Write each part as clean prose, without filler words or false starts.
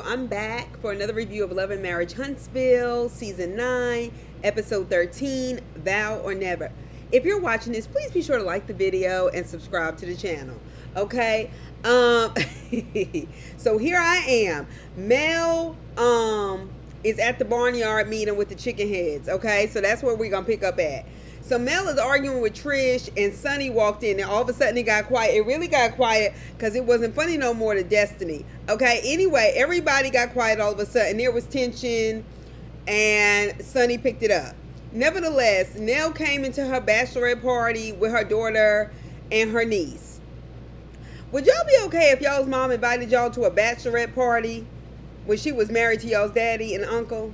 I'm back for another review of Love and Marriage Huntsville, Season 9, Episode 13, Vow or Never. If you're watching this, please be sure to like the video and subscribe to the channel, okay? So here I am. Mel is at the barnyard meeting with the chicken heads, okay? So that's where we're going to pick up at. So Mel is arguing with Trish, and Sonny walked in, and all of a sudden it got quiet. It really got quiet because it wasn't funny no more to Destiny. Okay, anyway, everybody got quiet all of a sudden. There was tension, and Sonny picked it up. Nevertheless, Nell came into her bachelorette party with her daughter and her niece. Would y'all be okay if y'all's mom invited y'all to a bachelorette party when she was married to y'all's daddy and uncle?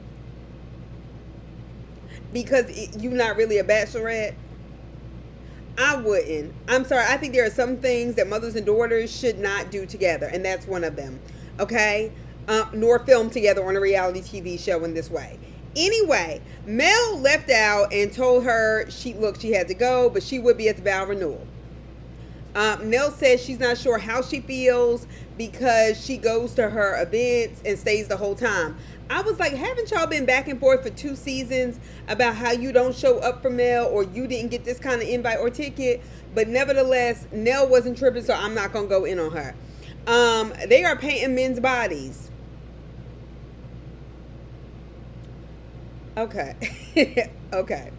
Because you're not really a bachelorette? I wouldn't. I'm sorry. I think there are some things that mothers and daughters should not do together, and that's one of them. Okay? Nor film together on a reality TV show in this way. Anyway, Mel left out and told her she had to go, but she would be at the vow renewal. Nell says she's not sure how she feels because she goes to her events and stays the whole time. I was like, haven't y'all been back and forth for 2 seasons about how you don't show up for Mel or you didn't get this kind of invite or ticket? But nevertheless, Nell wasn't tripping, so I'm not going to go in on her. They are painting men's bodies. Okay. Okay.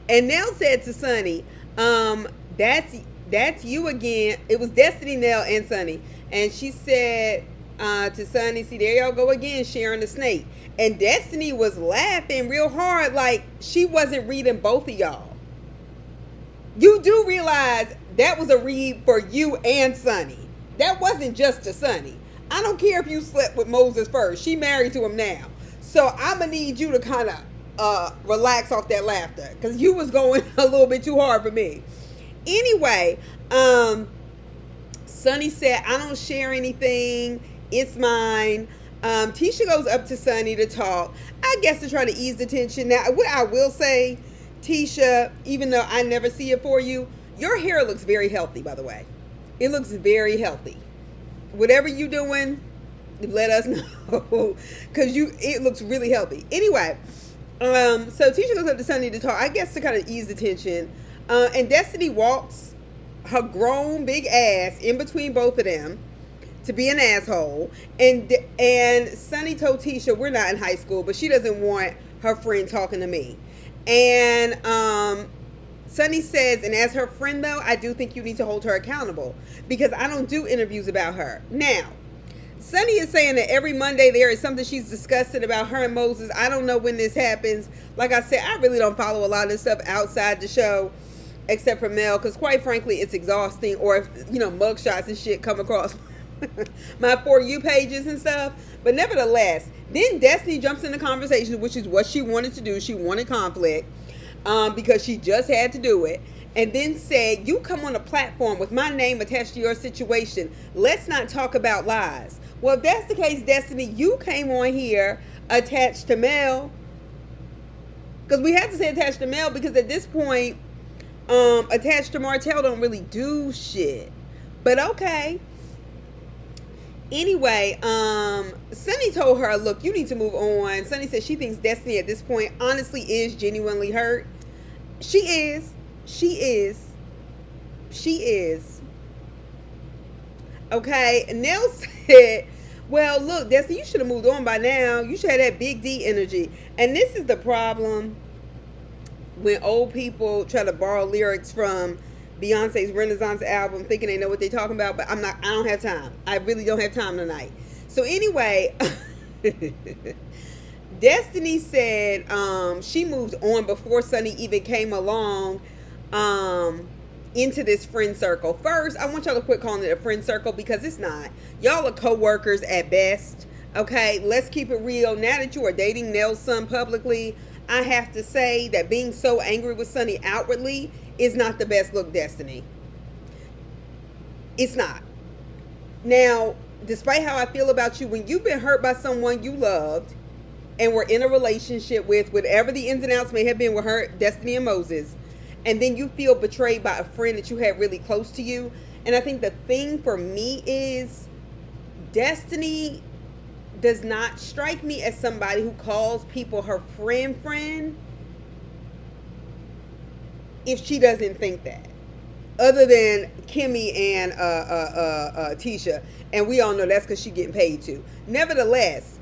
And Nell said to Sonny, that's you again. It was Destiny, Nell, and Sonny. And she said to Sonny, see, there y'all go again, sharing the snake. And Destiny was laughing real hard like she wasn't reading both of y'all. You do realize that was a read for you and Sonny. That wasn't just to Sonny. I don't care if you slept with Moses first. She married to him now. So I'm going to need you to kind of relax off that laughter because you was going a little bit too hard for me. Anyway, Sonny said, I don't share anything. It's mine. Tisha goes up to Sonny to talk, I guess to try to ease the tension. Now, what I will say, Tisha, even though I never see it for you, your hair looks very healthy, by the way. It looks very healthy. Whatever you doing, let us know because it looks really healthy. Anyway, so Tisha goes up to Sonny to talk, I guess to kind of ease the tension. And Destiny walks her grown big ass in between both of them to be an asshole. And Sonny told Tisha, we're not in high school, but she doesn't want her friend talking to me. And Sonny says, and as her friend though, I do think you need to hold her accountable because I don't do interviews about her. Now, Sonny is saying that every Monday there is something she's discussing about her and Moses. I don't know when this happens. Like I said, I really don't follow a lot of this stuff outside the show, except for Mel, because quite frankly, it's exhausting. Or if, mugshots and shit come across my For You pages and stuff. But nevertheless, then Destiny jumps in the conversation, which is what she wanted to do. She wanted conflict because she just had to do it. And then said, you come on a platform with my name attached to your situation. Let's not talk about lies. Well, if that's the case, Destiny, you came on here attached to Mel. Because we have to say attached to Mel because at this point, attached to Martell don't really do shit. But okay. Anyway, Sonny told her, look, you need to move on. Sonny said she thinks Destiny at this point honestly is genuinely hurt. She is. Okay. And Nell said, well, look, Destiny, you should have moved on by now. You should have that big D energy. And this is the problem when old people try to borrow lyrics from Beyonce's Renaissance album thinking they know what they're talking about, but I don't have time. I really don't have time tonight. So anyway, Destiny said she moved on before Sonny even came along into this friend circle. First, I want y'all to quit calling it a friend circle because it's not. Y'all are co-workers at best. Okay, let's keep it real. Now that you are dating Nell's son publicly, I have to say that being so angry with Sonny outwardly is not the best look, Destiny. It's not. Now, despite how I feel about you, when you've been hurt by someone you loved and were in a relationship with, whatever the ins and outs may have been with her, Destiny and Moses, and then you feel betrayed by a friend that you had really close to you. And I think the thing for me is Destiny does not strike me as somebody who calls people her friend if she doesn't think that. Other than Kimmy and Tisha, and we all know that's because she's getting paid to. Nevertheless,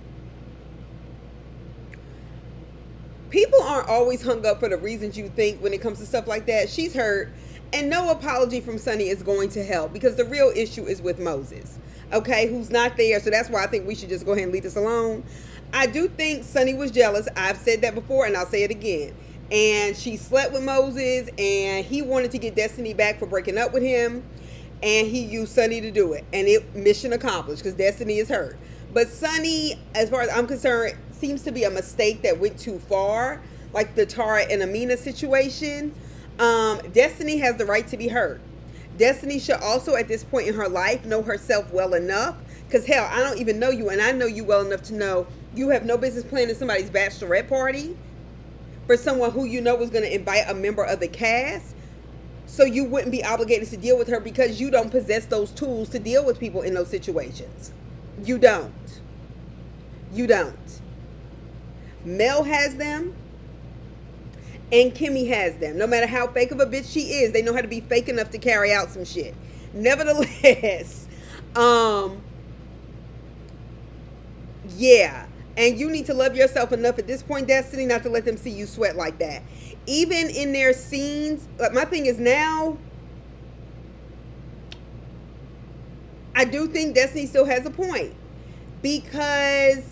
people aren't always hung up for the reasons you think when it comes to stuff like that. She's hurt, and no apology from Sonny is going to help, because the real issue is with Moses, okay, who's not there. So that's why I think we should just go ahead and leave this alone. I do think Sonny was jealous. I've said that before, and I'll say it again. And she slept with Moses, and he wanted to get Destiny back for breaking up with him, and he used Sonny to do it, and it mission accomplished, because Destiny is hurt. But Sonny, as far as I'm concerned, seems to be a mistake that went too far, like the Tara and Amina situation. Destiny has the right to be hurt. Destiny should also, at this point in her life, know herself well enough, because hell, I don't even know you, and I know you well enough to know you have no business planning somebody's bachelorette party for someone who you know was going to invite a member of the cast. So you wouldn't be obligated to deal with her, because you don't possess those tools to deal with people in those situations. You don't. You don't. Mel has them, and Kimmy has them. No matter how fake of a bitch she is, they know how to be fake enough to carry out some shit. Nevertheless, yeah. And you need to love yourself enough at this point, Destiny, not to let them see you sweat like that. Even in their scenes, like, my thing is now, I do think Destiny still has a point, because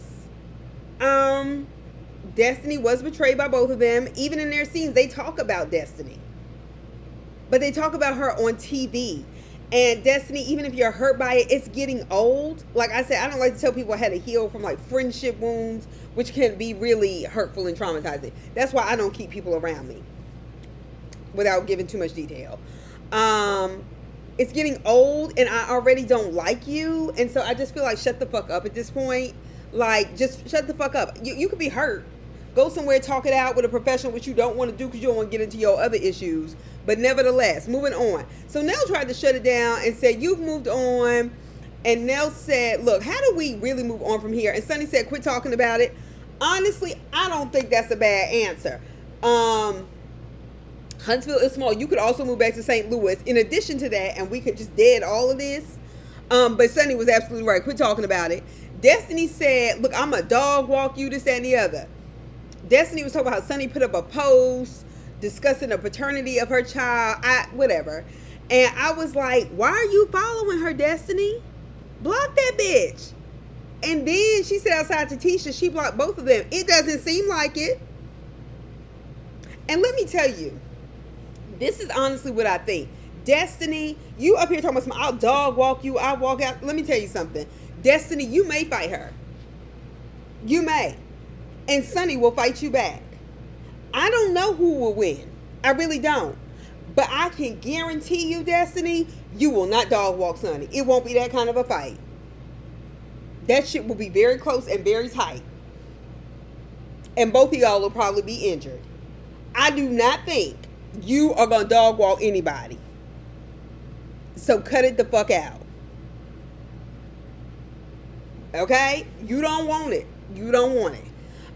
Destiny was betrayed by both of them. Even in their scenes, they talk about Destiny, but they talk about her on TV. And Destiny, even if you're hurt by it, it's getting old. Like I said, I don't like to tell people how to heal from like friendship wounds, which can be really hurtful and traumatizing. That's why I don't keep people around me, without giving too much detail. It's getting old, and I already don't like you. And so I just feel like, shut the fuck up at this point. Like, just shut the fuck up. You could be hurt. Go somewhere, talk it out with a professional, which you don't want to do, because you don't want to get into your other issues. But nevertheless, moving on. So Nell tried to shut it down and said, you've moved on. And Nell said, look, how do we really move on from here? And Sonny said, quit talking about it. Honestly, I don't think that's a bad answer. Huntsville is small. You could also move back to St. Louis in addition to that, and we could just dead all of this. But Sonny was absolutely right. Quit talking about it. Destiny said, look, I'm a dog walk you, this, that, and the other. Destiny was talking about how Sonny put up a post discussing the paternity of her child, whatever. And I was like, why are you following her, Destiny? Block that bitch. And then she said outside to Tisha, she blocked both of them. It doesn't seem like it. And let me tell you, this is honestly what I think. Destiny, you up here talking about I'll dog walk you, I'll walk out. Let me tell you something. Destiny, you may fight her. You may. And Sonny will fight you back. I don't know who will win. I really don't. But I can guarantee you, Destiny, you will not dog walk Sonny. It won't be that kind of a fight. That shit will be very close and very tight. And both of y'all will probably be injured. I do not think you are going to dog walk anybody. So cut it the fuck out. Okay? You don't want it. You don't want it.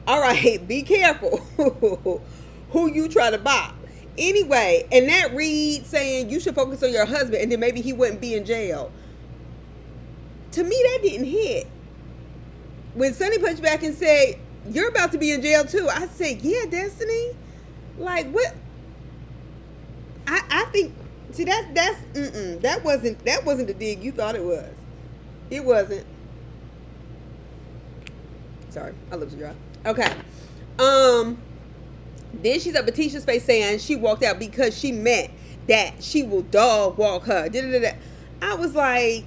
All right, be careful who you try to bop. Anyway, and that read saying you should focus on your husband and then maybe he wouldn't be in jail. To me, that didn't hit. When Sonny punched back and said, you're about to be in jail too, I said, yeah, Destiny. Like, what? I think, see, that wasn't the dig you thought it was. It wasn't. Sorry, my lips are dry. Okay. Then she's up at Tisha's face saying she walked out because she meant that she will dog walk her. I was like,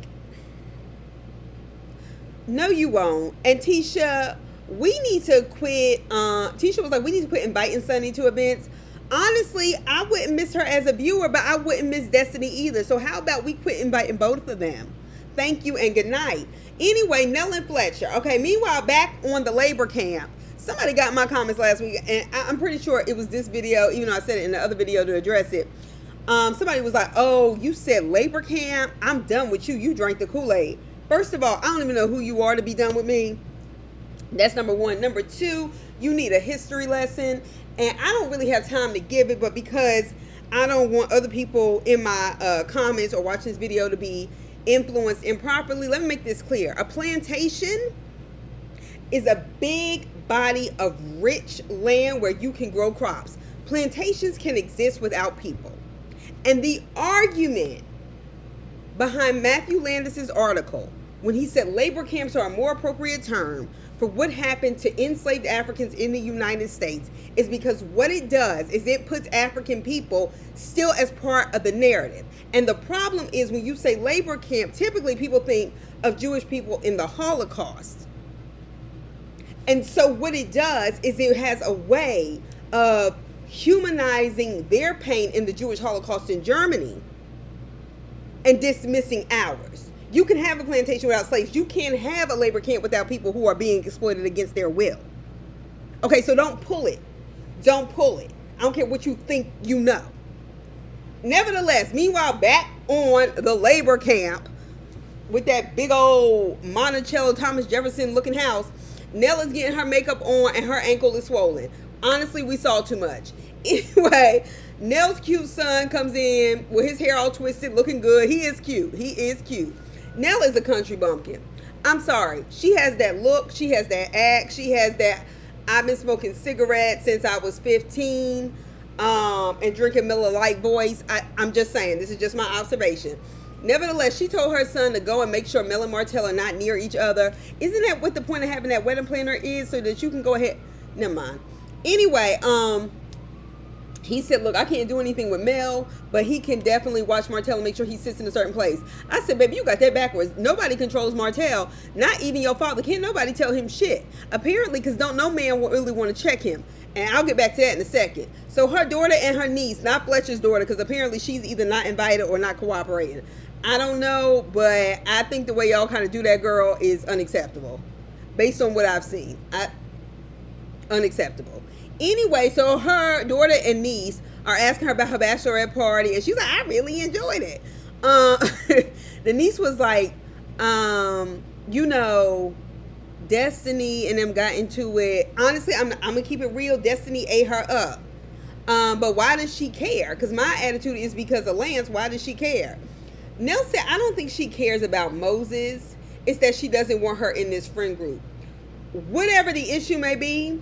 no, you won't. And Tisha, we need to quit. Tisha was like, we need to quit inviting Sonny to events. Honestly, I wouldn't miss her as a viewer, but I wouldn't miss Destiny either. So how about we quit inviting both of them? Thank you and good night. Anyway, Nell and Fletcher. Okay, meanwhile, back on the labor camp. Somebody got my comments last week, and I'm pretty sure it was this video, even though I said it in the other video to address it. Somebody was like, oh, you said labor camp? I'm done with you. You drank the Kool-Aid. First of all, I don't even know who you are to be done with me. That's number one. Number two, you need a history lesson. And I don't really have time to give it, but because I don't want other people in my comments or watching this video to be influenced improperly, let me make this clear. A plantation is a big body of rich land where you can grow crops. Plantations can exist without people. And the argument behind Matthew Landis's article, when he said labor camps are a more appropriate term for what happened to enslaved Africans in the United States, is because what it does is it puts African people still as part of the narrative. And the problem is, when you say labor camp, typically people think of Jewish people in the Holocaust. And so what it does is it has a way of humanizing their pain in the Jewish Holocaust in Germany and dismissing ours. You can have a plantation without slaves. You can't have a labor camp without people who are being exploited against their will. Okay, so don't pull it. Don't pull it. I don't care what you think you know. Nevertheless, meanwhile, back on the labor camp with that big old Monticello Thomas Jefferson looking house, Nell is getting her makeup on and her ankle is swollen. Honestly, we saw too much. Anyway, Nell's cute son comes in with his hair all twisted, looking good. He is cute. He is cute. Nell is a country bumpkin. I'm sorry. She has that look. She has that act. She has that, I've been smoking cigarettes since I was 15 and drinking Miller Lite voice. I'm just saying. This is just my observation. Nevertheless, she told her son to go and make sure Mel and Martell are not near each other. Isn't that what the point of having that wedding planner is? So that you can go ahead. Never mind. Anyway, he said, look, I can't do anything with Mel, but he can definitely watch Martell and make sure he sits in a certain place. I said, baby, you got that backwards. Nobody controls Martell, not even your father. Can't nobody tell him shit. Apparently, because don't no man really want to check him. And I'll get back to that in a second. So her daughter and her niece, not Fletcher's daughter, because apparently she's either not invited or not cooperating. I don't know, but I think the way y'all kind of do that girl is unacceptable. Based on what I've seen. Unacceptable. Anyway, so her daughter and niece are asking her about her bachelorette party, and she's like, I really enjoyed it. The niece was like, Destiny and them got into it. Honestly, I'm gonna keep it real. Destiny ate her up. But why does she care? Because my attitude is because of Lance. Why does she care? Nell said, I don't think she cares about Moses. It's that she doesn't want her in this friend group. Whatever the issue may be,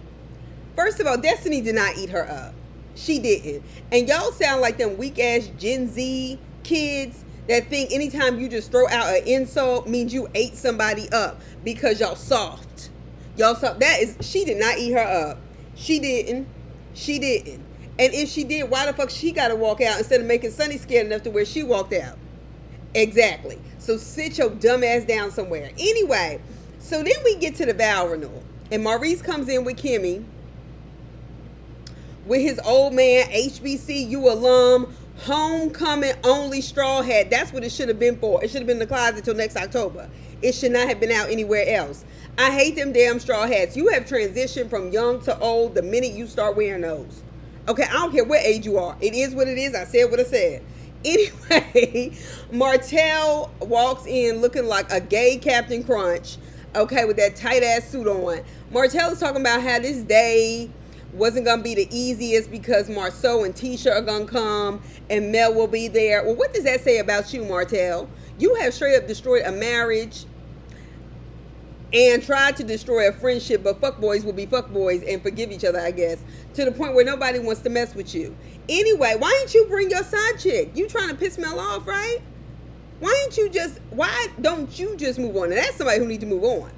first of all, Destiny did not eat her up. She didn't. And y'all sound like them weak-ass Gen Z kids that think anytime you just throw out an insult means you ate somebody up because y'all soft. Y'all soft. She did not eat her up. She didn't. She didn't. And if she did, why the fuck she got to walk out instead of making Sunny scared enough to where she walked out? Exactly. So sit your dumb ass down somewhere. Anyway, so then we get to the vow renewal. And Maurice comes in with Kimmy with his old man, HBCU alum, homecoming only straw hat. That's what it should have been for. It should have been in the closet until next October. It should not have been out anywhere else. I hate them damn straw hats. You have transitioned from young to old the minute you start wearing those. Okay, I don't care what age you are. It is what it is. I said what I said. Anyway, Martell walks in looking like a gay Captain Crunch, okay, with that tight ass suit on. Martell is talking about how this day wasn't going to be the easiest because Marceau and Tisha are going to come and Mel will be there. Well, what does that say about you, Martell? You have straight up destroyed a marriage and tried to destroy a friendship, but fuckboys will be fuckboys and forgive each other, I guess, to the point where nobody wants to mess with you. Anyway, why didn't you bring your side chick? You trying to piss Mel off, right? Why don't you just move on? And that's somebody who needs to move on.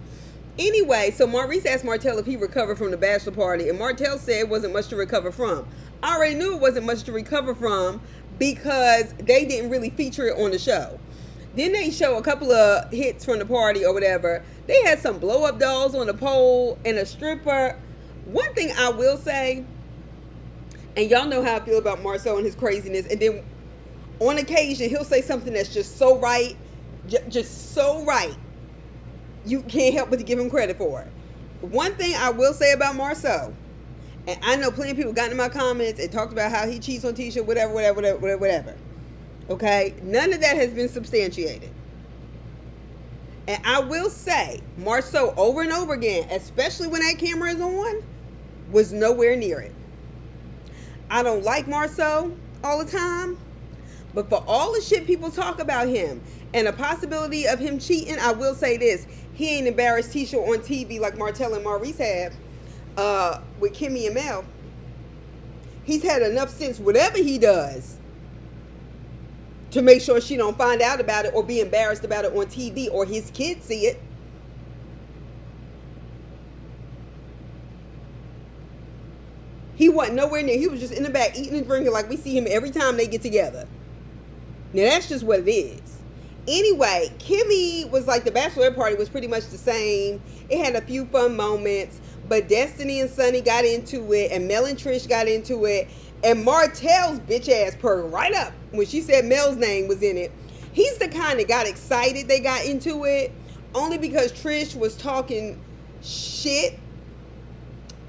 Anyway, so Maurice asked Martell if he recovered from the bachelor party, and Martell said it wasn't much to recover from. I already knew it wasn't much to recover from because they didn't really feature it on the show. Then they show a couple of hits from the party or whatever. They had some blow-up dolls on the pole and a stripper. One thing I will say, and y'all know how I feel about Marceau and his craziness, and then on occasion he'll say something that's just so right, just so right, you can't help but to give him credit for it. One thing I will say about Marceau, and I know plenty of people got in my comments and talked about how he cheats on Tisha, whatever. Okay? None of that has been substantiated. And I will say, Marceau over and over again, especially when that camera is on, was nowhere near it. I don't like Marceau all the time, but for all the shit people talk about him and the possibility of him cheating, I will say this. He ain't embarrassed Tisha on TV like Martell and Maurice have with Kimmy and Mel. He's had enough sense, whatever he does, to make sure she don't find out about it or be embarrassed about it on TV or his kids see it. He wasn't nowhere near. He was just in the back eating and drinking like we see him every time they get together. Now, that's just what it is. Anyway, Kimmy was like, the bachelorette party was pretty much the same. It had a few fun moments, but Destiny and Sonny got into it, and Mel and Trish got into it, and Martell's bitch ass perked right up when she said Mel's name was in it. He's the kind that got excited they got into it, only because Trish was talking shit,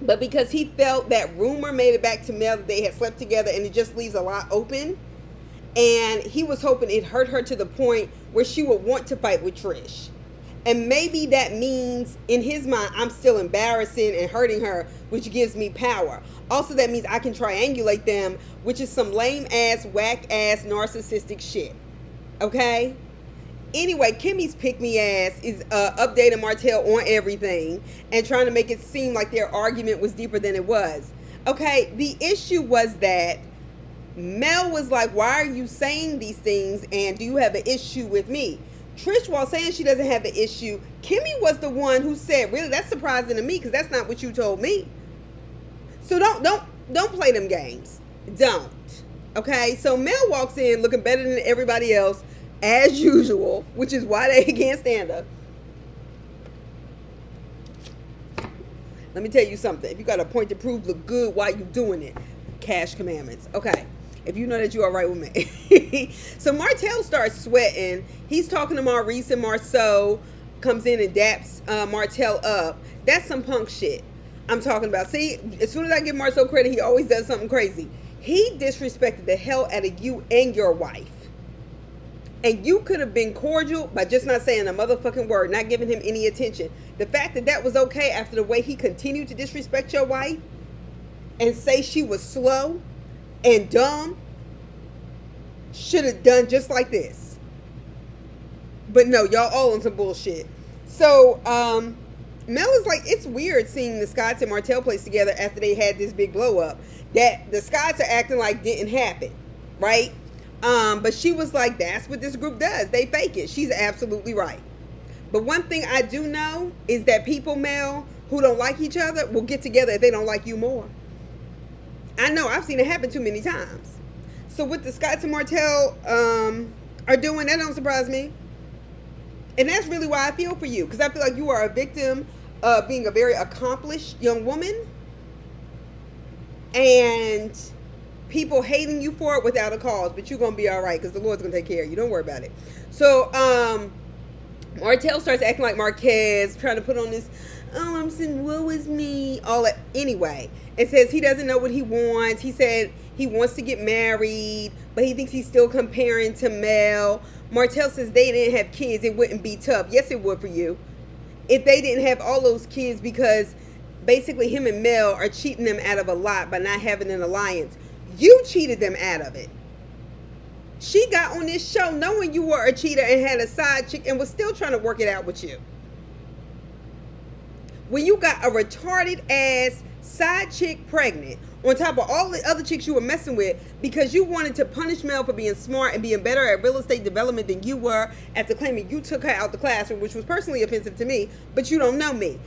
but because he felt that rumor made it back to Mel that they had slept together, and it just leaves a lot open. And he was hoping it hurt her to the point where she would want to fight with Trish. And maybe that means, in his mind, I'm still embarrassing and hurting her, which gives me power. Also, that means I can triangulate them, which is some lame-ass, whack-ass, narcissistic shit. Okay? Anyway, Kimmy's pick-me-ass is updating Martell on everything and trying to make it seem like their argument was deeper than it was. Okay, the issue was that Mel was like, why are you saying these things, and do you have an issue with me? Trish, while saying she doesn't have an issue, Kimmy was the one who said, really, that's surprising to me because that's not what you told me. So don't play them games. Don't. Okay? So Mel walks in looking better than everybody else as usual, which is why they can't stand her. Let me tell you something. If you got a point to prove, look good while you doing it. Cash commandments. Okay. If you know that you are right with me. So Martell starts sweating. He's talking to Maurice, and Marceau comes in and daps Martell up. That's some punk shit I'm talking about. See, as soon as I give Marceau credit, he always does something crazy. He disrespected the hell out of you and your wife. And you could have been cordial by just not saying a motherfucking word, not giving him any attention. The fact that that was okay after the way he continued to disrespect your wife and say she was slow and dumb, should have done just like this. But no, y'all all on some bullshit. So Mel is like, it's weird seeing the Scotts and Martell place together after they had this big blow up that the Scotts are acting like didn't happen, right? But she was like, that's what this group does, they fake it. She's absolutely right. But one thing I do know is that people, Mel, who don't like each other will get together if they don't like you more. I know, I've seen it happen too many times. So what the Scotts and Martell are doing, that don't surprise me. And that's really why I feel for you. Because I feel like you are a victim of being a very accomplished young woman. And people hating you for it without a cause. But you're going to be all right because the Lord's going to take care of you. Don't worry about it. So Martell starts acting like Marquez, trying to put on this, oh, I'm saying, woe is me, all that. Anyway, it says he doesn't know what he wants. He said he wants to get married, but he thinks he's still comparing to Mel. Martell says they didn't have kids, it wouldn't be tough. Yes, it would for you. If they didn't have all those kids, because basically him and Mel are cheating them out of a lot by not having an alliance. You cheated them out of it. She got on this show knowing you were a cheater and had a side chick and was still trying to work it out with you. When you got a retarded ass side chick pregnant on top of all the other chicks you were messing with because you wanted to punish Mel for being smart and being better at real estate development than you were after claiming you took her out the classroom, which was personally offensive to me, but you don't know me.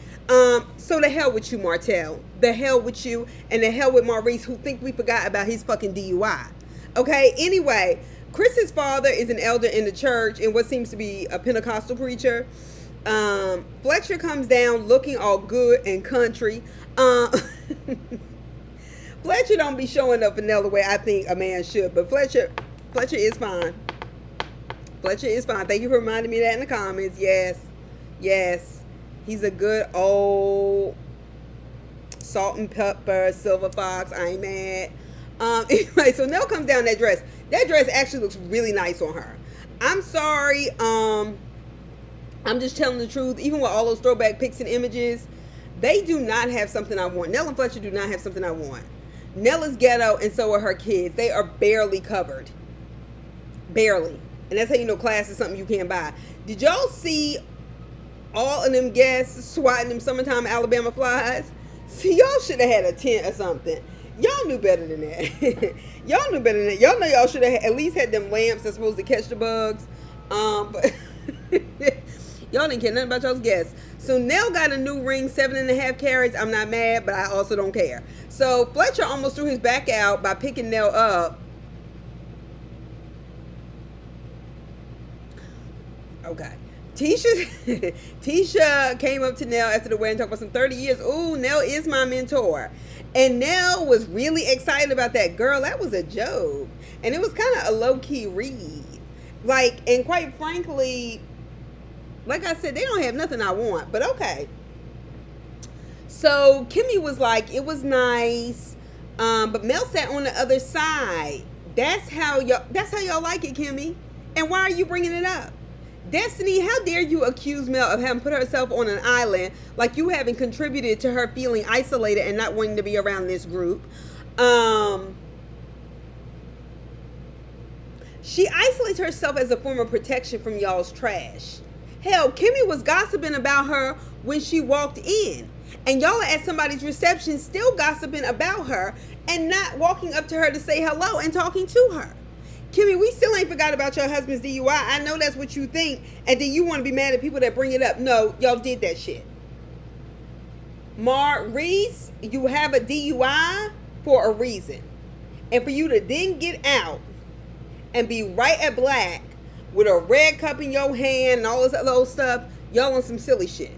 So the hell with you, Martell. The hell with you, and the hell with Maurice, who think we forgot about his fucking DUI. Okay, anyway, Chris's father is an elder in the church and what seems to be a Pentecostal preacher. Fletcher comes down looking all good and country. Fletcher don't be showing up vanilla the way I think a man should, but Fletcher is fine. Fletcher is fine. Thank you for reminding me of that in the comments. Yes. He's a good old salt and pepper silver fox. I ain't mad. Anyway, so Nell comes down that dress. That dress actually looks really nice on her. I'm sorry, I'm just telling the truth. Even with all those throwback pics and images, they do not have something I want. Nell and Fletcher do not have something I want. Nell is ghetto, and so are her kids. They are barely covered. Barely. And that's how you know class is something you can't buy. Did y'all see all of them guests swatting them summertime Alabama flies? See, y'all should have had a tent or something. Y'all knew better than that. Y'all knew better than that. Y'all know y'all should have at least had them lamps that's supposed to catch the bugs. But y'all didn't care nothing about y'all's guests. So Nell got a new ring, 7.5 carats. I'm not mad, but I also don't care. So Fletcher almost threw his back out by picking Nell up. Okay. Tisha came up to Nell after the wedding, talked about some 30 years. Ooh, Nell is my mentor. And Nell was really excited about that. Girl, that was a joke. And it was kind of a low-key read. Like, and quite frankly, like I said, they don't have nothing I want. But okay. So Kimmy was like, it was nice. But Mel sat on the other side. That's how y'all like it, Kimmy. And why are you bringing it up? Destiny, how dare you accuse Mel of having put herself on an island, like you haven't contributed to her feeling isolated and not wanting to be around this group. She isolates herself as a form of protection from y'all's trash. Hell, Kimmy was gossiping about her when she walked in. And y'all are at somebody's reception still gossiping about her and not walking up to her to say hello and talking to her. Kimmy, we still ain't forgot about your husband's DUI. I know that's what you think. And then you want to be mad at people that bring it up. No, y'all did that shit. Maurice, you have a DUI for a reason. And for you to then get out and be right at Black with a red cup in your hand and all this other old stuff, y'all on some silly shit.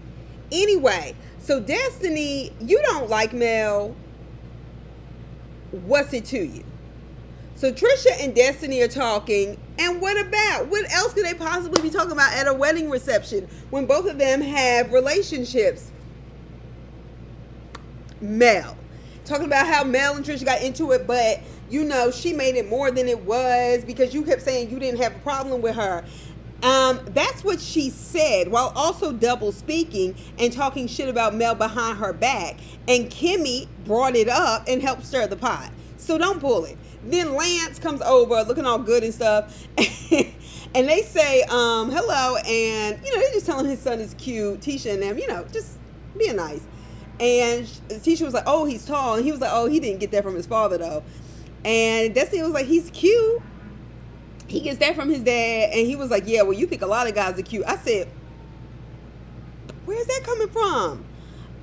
Anyway, so Destiny, you don't like Mel. What's it to you? So Trisha and Destiny are talking, and what about? What else could they possibly be talking about at a wedding reception when both of them have relationships? Mel. Talking about how Mel and Trisha got into it, but, you know, she made it more than it was because you kept saying you didn't have a problem with her. That's what she said, while also double speaking and talking shit about Mel behind her back. And Kimmy brought it up and helped stir the pot. So don't pull it. Then Lance comes over looking all good and stuff. And they say, hello. And, you know, they're just telling his son is cute. Tisha and them, you know, just being nice. And Tisha was like, oh, he's tall. And he was like, oh, he didn't get that from his father, though. And Destiny was like, he's cute. He gets that from his dad. And he was like, yeah, well, you think a lot of guys are cute. I said, where's that coming from?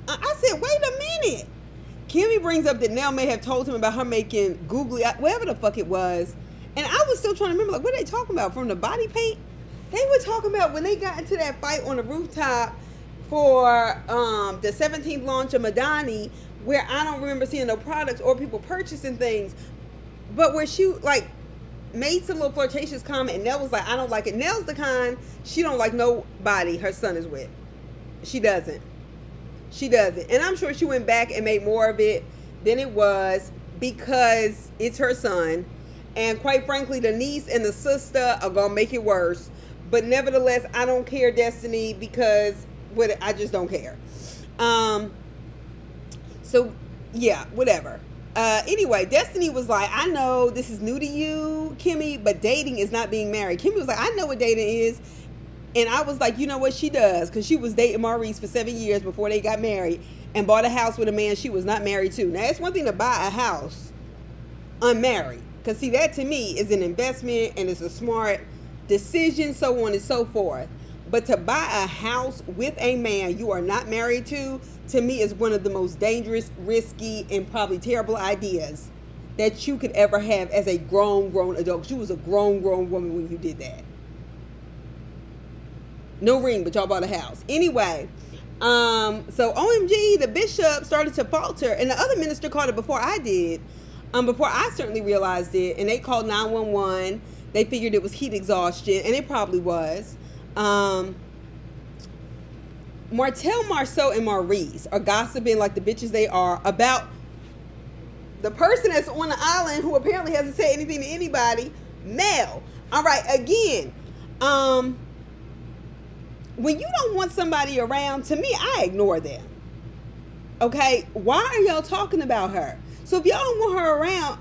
I said, wait a minute. Kimmy brings up that Nell may have told him about her making googly, whatever the fuck it was. And I was still trying to remember, like, what are they talking about? From the body paint? They were talking about when they got into that fight on the rooftop for the 17th launch of Madani, where I don't remember seeing no products or people purchasing things. But where she, like, made some little flirtatious comment, and Nell was like, I don't like it. Nell's the kind, she don't like nobody her son is with. She doesn't. She doesn't. And I'm sure she went back and made more of it than it was because it's her son. And quite frankly, the niece and the sister are going to make it worse. But nevertheless, I don't care, Destiny, because I just don't care. So, yeah, whatever. Anyway, Destiny was like, I know this is new to you, Kimmy, but dating is not being married. Kimmy was like, I know what dating is. And I was like, you know what, she does, because she was dating Maurice for 7 years before they got married and bought a house with a man she was not married to. Now, it's one thing to buy a house unmarried, because see, that to me is an investment and it's a smart decision, so on and so forth. But to buy a house with a man you are not married to me is one of the most dangerous, risky, and probably terrible ideas that you could ever have as a grown adult. You was a grown woman when you did that. No ring, but y'all bought a house. Anyway, so OMG, the bishop started to falter, and the other minister called it before I did, before I certainly realized it, and they called 911. They figured it was heat exhaustion, and it probably was. Martell, Marceau, and Maurice are gossiping like the bitches they are about the person that's on the island who apparently hasn't said anything to anybody, Mel. All right, again, when you don't want somebody around, to me, I ignore them. Okay? Why are y'all talking about her? So if y'all don't want her around,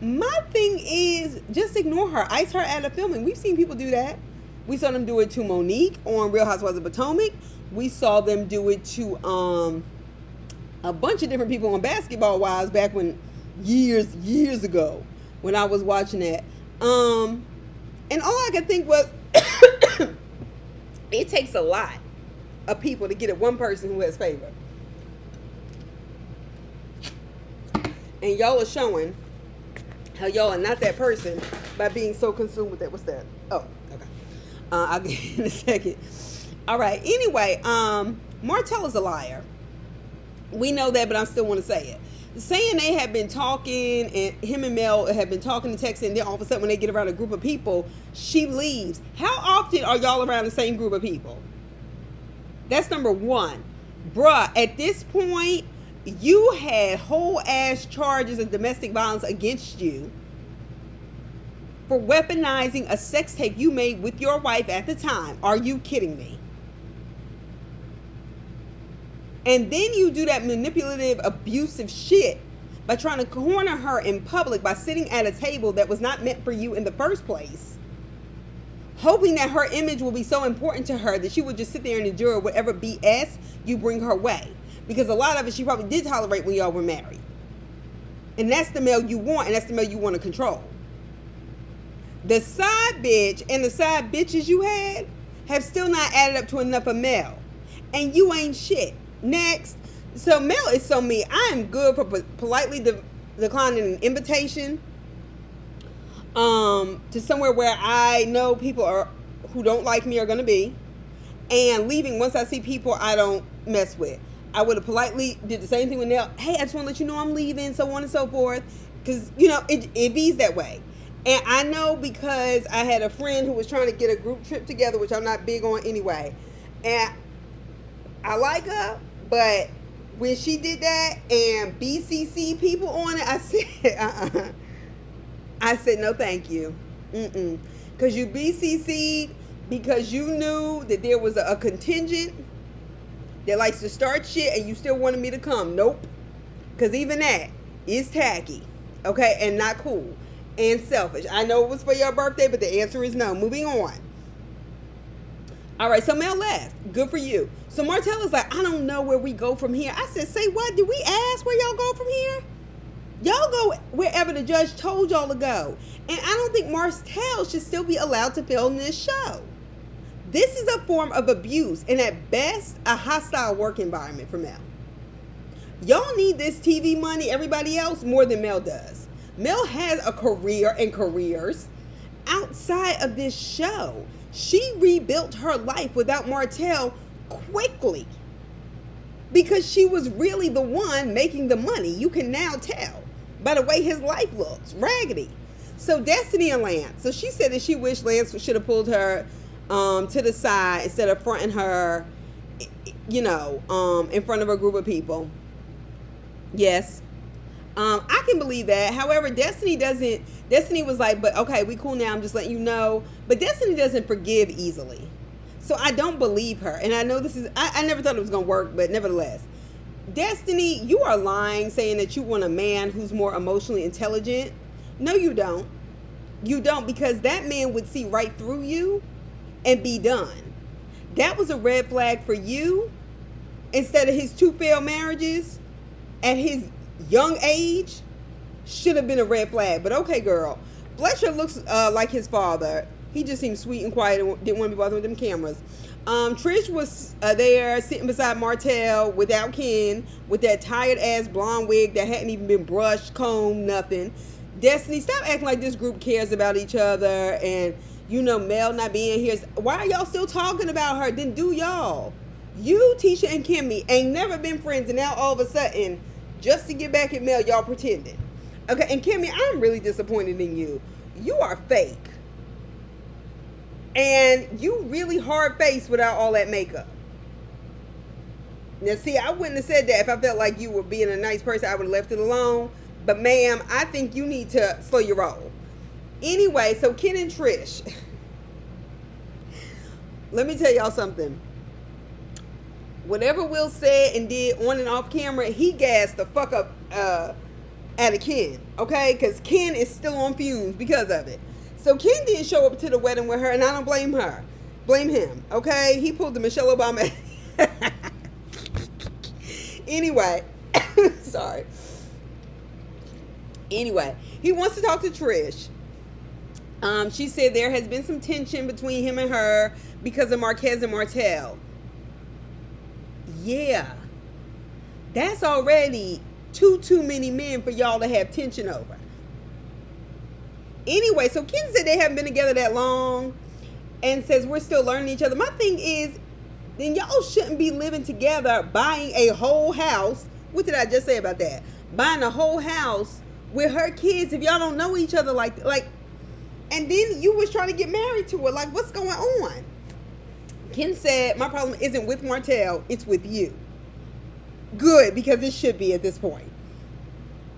my thing is just ignore her. Ice her out of filming. We've seen people do that. We saw them do it to Monique on Real Housewives of Potomac. We saw them do it to a bunch of different people on Basketball Wives back when years ago when I was watching that. And all I could think was it takes a lot of people to get at one person who has favor. And y'all are showing how y'all are not that person by being so consumed with that. What's that? Oh, okay. I'll get it in a second. All right. Anyway, Martell is a liar. We know that, but I still want to say it. Saying they have been talking, and him and Mel have been talking and texting, and then all of a sudden when they get around a group of people, she leaves. How often are y'all around the same group of people? That's number one. Bruh, at this point, you had whole ass charges of domestic violence against you for weaponizing a sex tape you made with your wife at the time. Are you kidding me? And then you do that manipulative, abusive shit by trying to corner her in public by sitting at a table that was not meant for you in the first place, hoping that her image will be so important to her that she would just sit there and endure whatever BS you bring her way. Because a lot of it she probably did tolerate when y'all were married. And that's the male you want, and that's the male you want to control. The side bitch and the side bitches you had have still not added up to enough of Mel. And you ain't shit. Next. So Mel is so me. I am good for politely declining an invitation to somewhere where I know people are who don't like me are going to be, and leaving once I see people I don't mess with. I would have politely did the same thing with Nell. Hey, I just want to let you know I'm leaving, so on and so forth. Because, you know, it bees that way. And I know because I had a friend who was trying to get a group trip together, which I'm not big on anyway. And I like her, but when she did that and BCC people on it, I said, I said, no, thank you. Because you BCC'd because you knew that there was a contingent that likes to start shit and you still wanted me to come. Nope. Because even that is tacky. Okay? And not cool. And selfish. I know it was for your birthday, but the answer is no. Moving on. All right, so Mel left. Good for you. So Martell is like, I don't know where we go from here. I said, say what? Did we ask where y'all go from here? Y'all go wherever the judge told y'all to go. And I don't think Martell should still be allowed to film this show. This is a form of abuse and at best a hostile work environment for Mel. Y'all need this TV money, everybody else, more than Mel does. Mel has a career and careers outside of this show. She rebuilt her life without Martell quickly because she was really the one making the money. You can now tell by the way his life looks. Raggedy. So Destiny and Lance. So she said that she wished Lance should have pulled her to the side instead of fronting her, you know, in front of a group of people. Yes. I can believe that. However, Destiny was like, but okay, we cool now. I'm just letting you know. But Destiny doesn't forgive easily. So I don't believe her. And I know this is, I never thought it was going to work, but nevertheless. Destiny, you are lying saying that you want a man who's more emotionally intelligent. No, you don't. You don't, because that man would see right through you and be done. That was a red flag for you. Instead of his 2 failed marriages at his young age, should have been a red flag. But okay, girl. Fletcher looks like his father. He just seemed sweet and quiet and didn't want to be bothered with them cameras. Trish was there sitting beside Martell without Ken with that tired ass blonde wig that hadn't even been brushed, combed, nothing. Destiny, stop acting like this group cares about each other and, you know, Mel not being here. Why are y'all still talking about her? Then do y'all. You, Tisha, and Kimmy ain't never been friends, and now all of a sudden, just to get back at Mel, y'all pretending. Okay, and Kimmy, I'm really disappointed in you. You are fake. And you really hard-faced without all that makeup. Now, see, I wouldn't have said that if I felt like you were being a nice person. I would have left it alone. But, ma'am, I think you need to slow your roll. Anyway, so Ken and Trish. let me tell y'all something. Whatever Will said and did on and off camera, he gassed the fuck up out of Ken, okay? Because Ken is still on fumes because of it. So Ken didn't show up to the wedding with her, and I don't blame her. Blame him, okay? He pulled the Michelle Obama. Anyway, sorry. Anyway, he wants to talk to Trish. She said there has been some tension between him and her because of Marquez and Martell. Yeah, that's already too many men for y'all to have tension over. Anyway, so Ken said they haven't been together that long and says we're still learning each other. My thing is, then y'all shouldn't be living together, buying a whole house. What did I just say about that? Buying a whole house with her kids if y'all don't know each other like, and then you was trying to get married to her. Like, what's going on? Ken said, my problem isn't with Martell, it's with you. Good, because it should be at this point.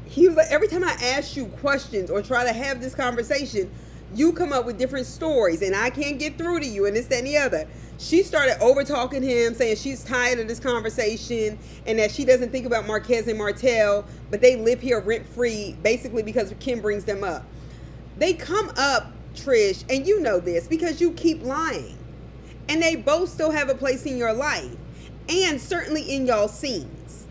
He was like, every time I ask you questions or try to have this conversation, you come up with different stories and I can't get through to you and this, that, and the other. She started over talking him, saying she's tired of this conversation and that she doesn't think about Marquez and Martell, but they live here rent free basically because Ken brings them up. They come up, Trish, and you know this because you keep lying. And they both still have a place in your life and certainly in y'all scenes.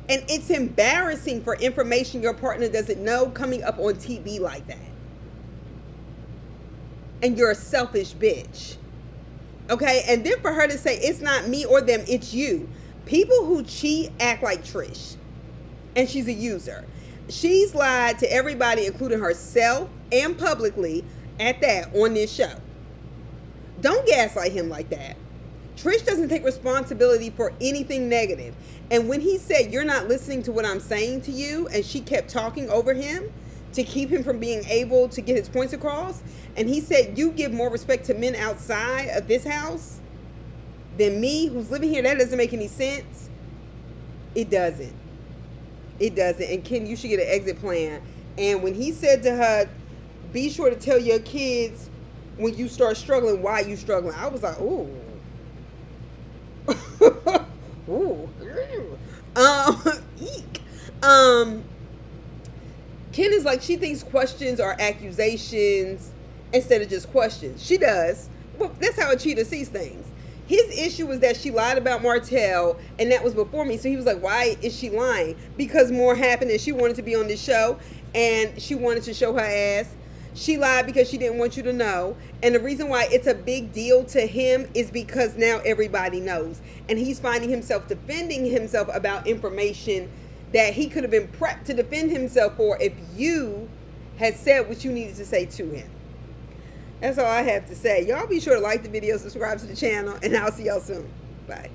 And it's embarrassing for information your partner doesn't know coming up on TV like that. And you're a selfish bitch. Okay? And then for her to say, it's not me or them, it's you. People who cheat act like Trish. And she's a user. She's lied to everybody, including herself and publicly at that on this show. Don't gaslight him like that. Trish doesn't take responsibility for anything negative. And when he said, you're not listening to what I'm saying to you, and she kept talking over him to keep him from being able to get his points across, and he said, you give more respect to men outside of this house than me, who's living here, that doesn't make any sense. It doesn't. It doesn't. And Ken, you should get an exit plan. And when he said to her, be sure to tell your kids when you start struggling, why you struggling? I was like, ooh. Ooh. Eek. Ken is like, she thinks questions are accusations instead of just questions. She does. Well, that's how a cheater sees things. His issue was that she lied about Martell, and that was before me. So he was like, why is she lying? Because more happened and she wanted to be on this show, and she wanted to show her ass. She lied because she didn't want you to know. And the reason why it's a big deal to him is because now everybody knows. And he's finding himself defending himself about information that he could have been prepped to defend himself for if you had said what you needed to say to him. That's all I have to say. Y'all be sure to like the video, subscribe to the channel, and I'll see y'all soon. Bye.